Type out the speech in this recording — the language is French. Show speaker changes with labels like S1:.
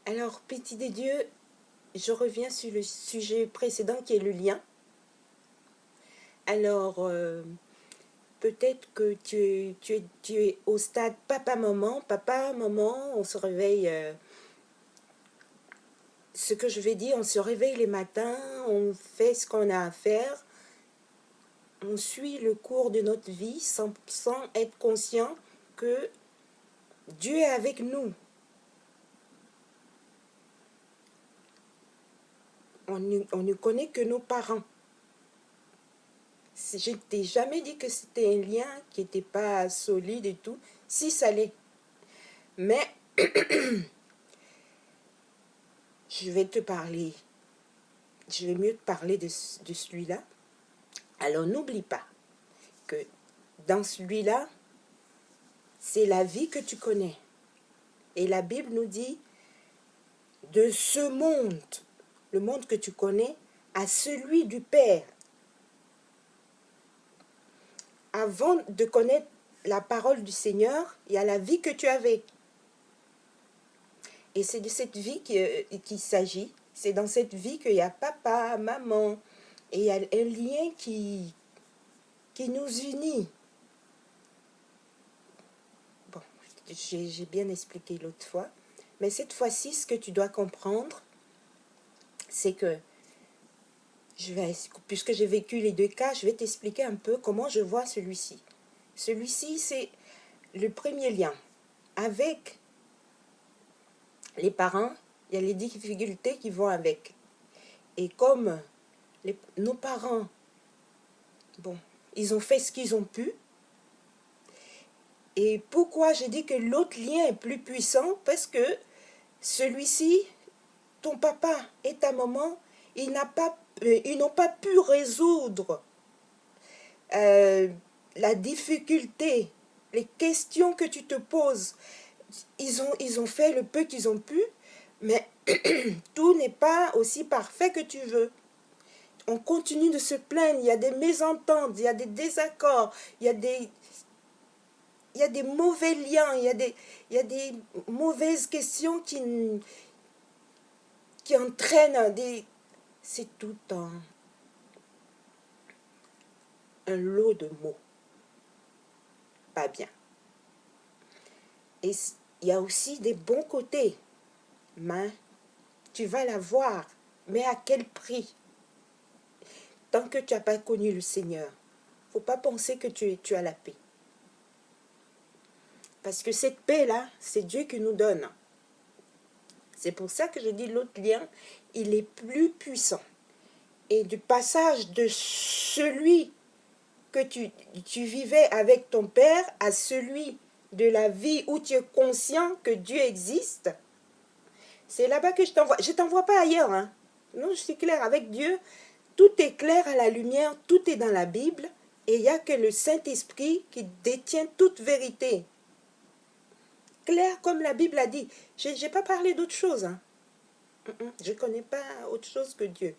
S1: Alors, petit des dieux, je reviens sur le sujet précédent qui est le lien. Alors, peut-être que tu es au stade papa-maman, on se réveille, ce que je vais dire, on se réveille les matins, on fait ce qu'on a à faire, on suit le cours de notre vie sans être conscient que Dieu est avec nous. On ne connaît que nos parents. Je ne t'ai jamais dit que c'était un lien qui n'était pas solide et tout. Si, ça l'est. Mais je vais te parler. Je vais mieux te parler de celui-là. Alors n'oublie pas que dans celui-là, c'est la vie que tu connais. Et la Bible nous dit de ce monde, le monde que tu connais, à celui du Père. Avant de connaître la parole du Seigneur, il y a la vie que tu avais. Et c'est de cette vie qu'il s'agit. C'est dans cette vie qu'il y a papa, maman. Et il y a un lien qui nous unit. Bon, j'ai bien expliqué l'autre fois. Mais cette fois-ci, ce que tu dois comprendre, c'est que, puisque j'ai vécu les deux cas, je vais t'expliquer un peu comment je vois celui-ci. Celui-ci, c'est le premier lien. Avec les parents, il y a les difficultés qui vont avec. Et comme nos parents, bon, ils ont fait ce qu'ils ont pu. Et pourquoi j'ai dit que l'autre lien est plus puissant? Parce que celui-ci, ton papa et ta maman, ils n'ont pas pu résoudre la difficulté, les questions que tu te poses. Ils ont fait le peu qu'ils ont pu, mais tout n'est pas aussi parfait que tu veux. On continue de se plaindre, il y a des mésententes, il y a des désaccords, il y a des mauvais liens, il y a des mauvaises questions qui entraînent des... C'est tout un lot de mots. Pas bien. Et il y a aussi des bons côtés. Mais tu vas l'avoir. Mais à quel prix? Tant que tu n'as pas connu le Seigneur, il ne faut pas penser que tu as la paix. Parce que cette paix-là, c'est Dieu qui nous donne. C'est pour ça que je dis l'autre lien, il est plus puissant. Et du passage de celui que tu vivais avec ton père à celui de la vie où tu es conscient que Dieu existe, c'est là-bas que je t'envoie. Je ne t'envoie pas ailleurs. Hein. Non, je suis claire avec Dieu. Tout est clair à la lumière, tout est dans la Bible. Et il n'y a que le Saint-Esprit qui détient toute vérité. Clair comme la Bible a dit. Je n'ai pas parlé d'autre chose. Hein. Je ne connais pas autre chose que Dieu.